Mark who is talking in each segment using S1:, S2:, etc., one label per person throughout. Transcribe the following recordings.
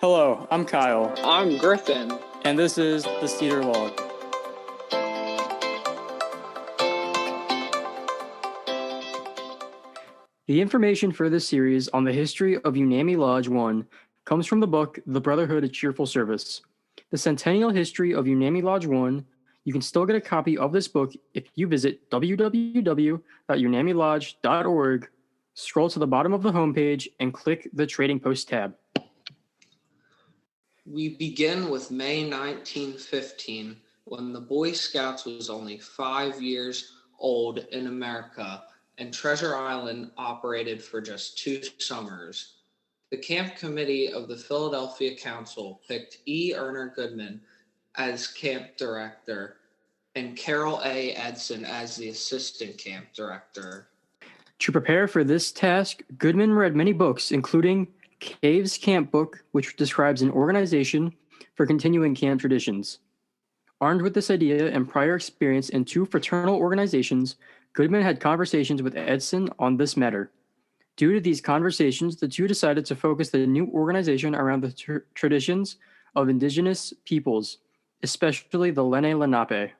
S1: Hello, I'm Kyle,
S2: I'm Griffin.
S1: and this is the Cedar Lodge. The information for this series on the history of Unami Lodge 1 comes from the book The Brotherhood of Cheerful Service. The centennial history of Unami Lodge 1, you can still get a copy of this book if you visit www.unamilodge.org, scroll to the bottom of the homepage, and click the Trading Post tab.
S2: We begin with May 1915, when the Boy Scouts was only 5 years old in America, and Treasure Island operated for just 2 summers. The camp committee of the Philadelphia Council picked E. Erner Goodman as camp director and Carol A. Edson as the assistant camp director.
S1: To prepare for this task, Goodman read many books, including Cave's Camp Book, which describes an organization for continuing camp traditions. Armed with this idea and prior experience in 2 fraternal organizations, Goodman had conversations with Edson on this matter. Due to these conversations, the two decided to focus the new organization around the traditions of indigenous peoples, especially the Lenni Lenape.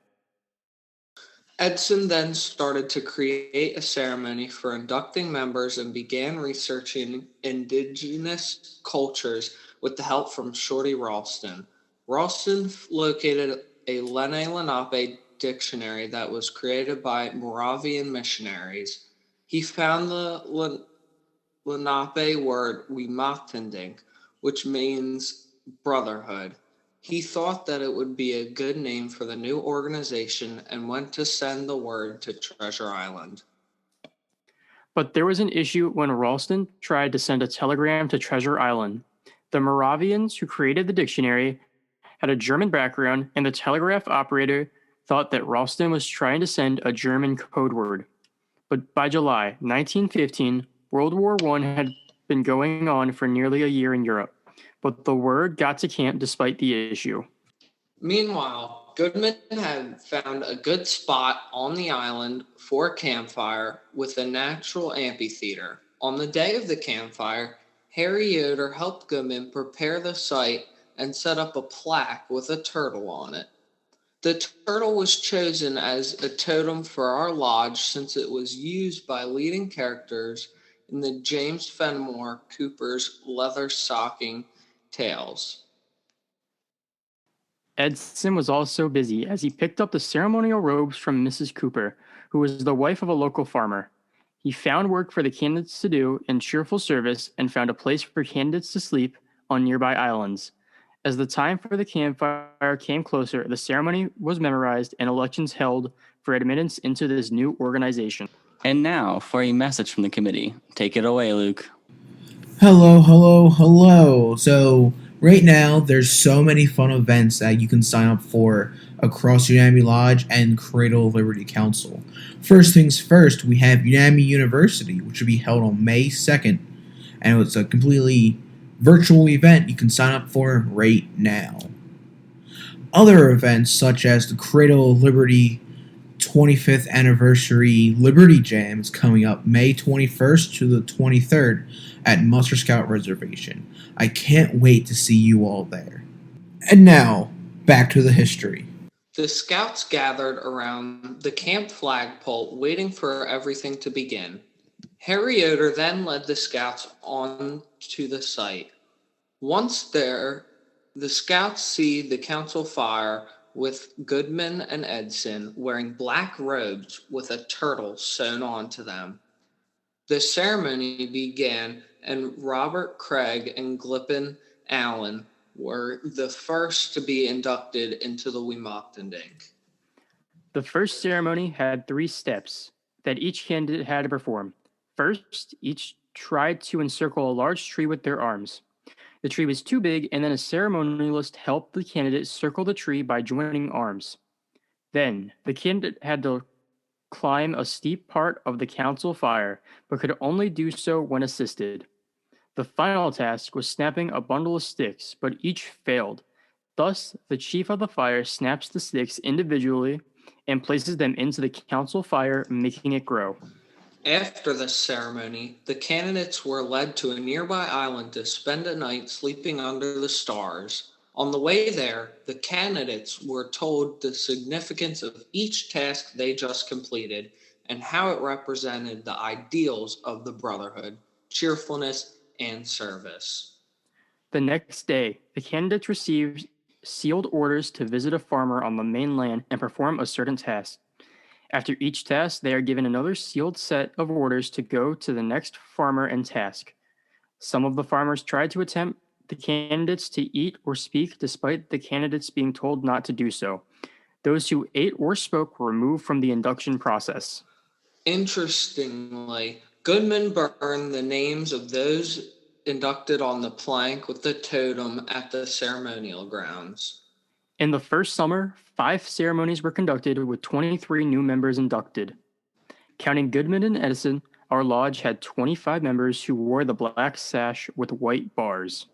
S2: Edson then started to create a ceremony for inducting members and began researching indigenous cultures with the help from Shorty Ralston. Ralston located a Lenni Lenape dictionary that was created by Moravian missionaries. He found the Lenape word Wimatendink, which means brotherhood. He thought that it would be a good name for the new organization and went to send the word to Treasure Island.
S1: But there was an issue when Ralston tried to send a telegram to Treasure Island. The Moravians who created the dictionary had a German background, and the telegraph operator thought that Ralston was trying to send a German code word. But by July 1915, World War I had been going on for nearly a year in Europe, but the word got to camp despite the issue.
S2: Meanwhile, Goodman had found a good spot on the island for a campfire with a natural amphitheater. On the day of the campfire, Harry Yoder helped Goodman prepare the site and set up a plaque with a turtle on it. The turtle was chosen as a totem for our lodge since it was used by leading characters in the James Fenimore Cooper's Leather Stocking Tales.
S1: Edson was also busy as he picked up the ceremonial robes from Mrs. Cooper, who was the wife of a local farmer. He found work for the candidates to do in cheerful service and found a place for candidates to sleep on nearby islands. As the time for the campfire came closer, the ceremony was memorized and elections held for admittance into this new organization.
S3: And now for a message from the committee. Take it away, Luke.
S4: Hello. So, right now, there's so many fun events that you can sign up for across Unami Lodge and Cradle of Liberty Council. First things first, we have Unami University, which will be held on May 2nd, and it's a completely virtual event you can sign up for right now. Other events, such as the Cradle of Liberty 25th Anniversary Liberty Jam, is coming up May 21st to the 23rd at Muster Scout Reservation. I can't wait to see you all there. And now, back to the history.
S2: The scouts gathered around the camp flagpole waiting for everything to begin. Harry Yoder then led the scouts on to the site. Once there, the scouts see the council fire with Goodman and Edson wearing black robes with a turtle sewn onto them. The ceremony began, and Robert Craig and Glippen Allen were the first to be inducted into the Wimatendink.
S1: The first ceremony had 3 steps that each candidate had to perform. First, each tried to encircle a large tree with their arms. The tree was too big, and then a ceremonialist helped the candidate circle the tree by joining arms. Then, the candidate had to climb a steep part of the council fire, but could only do so when assisted. The final task was snapping a bundle of sticks, but each failed. Thus, the chief of the fire snaps the sticks individually and places them into the council fire, making it grow.
S2: After the ceremony, the candidates were led to a nearby island to spend a night sleeping under the stars. On the way there, the candidates were told the significance of each task they just completed and how it represented the ideals of the brotherhood, cheerfulness, and service.
S1: The next day, the candidates received sealed orders to visit a farmer on the mainland and perform a certain task. After each task, they are given another sealed set of orders to go to the next farmer and task. Some of the farmers tried to tempt the candidates to eat or speak despite the candidates being told not to do so. Those who ate or spoke were removed from the induction process.
S2: Interestingly, Goodman burned the names of those inducted on the plank with the totem at the ceremonial grounds.
S1: In the first summer, 5 ceremonies were conducted with 23 new members inducted. Counting Goodman and Edison, our lodge had 25 members who wore the black sash with white bars.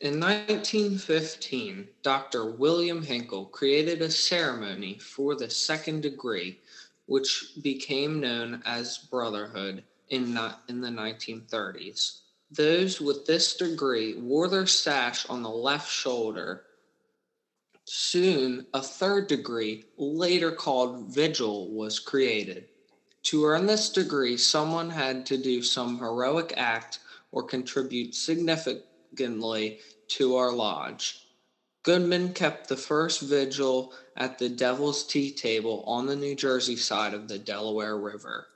S2: In 1915, Dr. William Hinkle created a ceremony for the second degree, which became known as Brotherhood in the 1930s. Those with this degree wore their sash on the left shoulder. Soon, a third degree, later called Vigil, was created. To earn this degree, someone had to do some heroic act or contribute significantly to our lodge. Goodman kept the first vigil at the Devil's Tea Table on the New Jersey side of the Delaware River.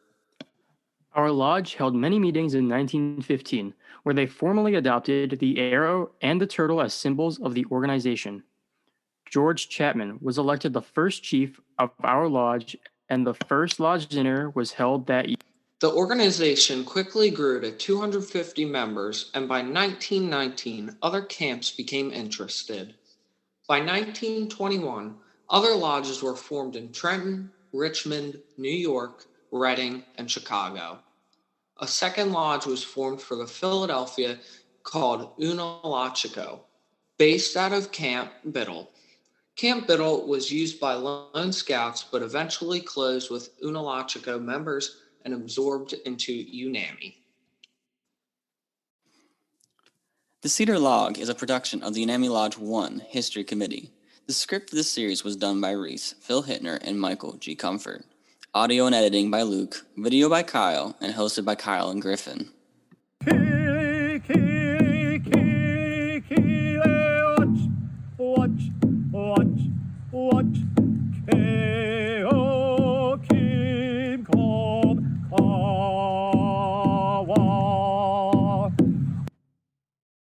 S1: Our lodge held many meetings in 1915, where they formally adopted the arrow and the turtle as symbols of the organization. George Chapman was elected the first chief of our lodge, and the first lodge dinner was held that year.
S2: The organization quickly grew to 250 members, and by 1919, other camps became interested. By 1921, other lodges were formed in Trenton, Richmond, New York, Reading, and Chicago. A second lodge was formed for the Philadelphia called Unalachico, based out of Camp Biddle. Camp Biddle was used by lone scouts but eventually closed with Unalachico members and absorbed into Unami.
S3: The Cedar Log is a production of the Unami Lodge 1 History Committee. The script for this series was done by Reese, Phil Hittner, and Michael G. Comfort. Audio and editing by Luke, video by Kyle, and hosted by Kyle and Griffin.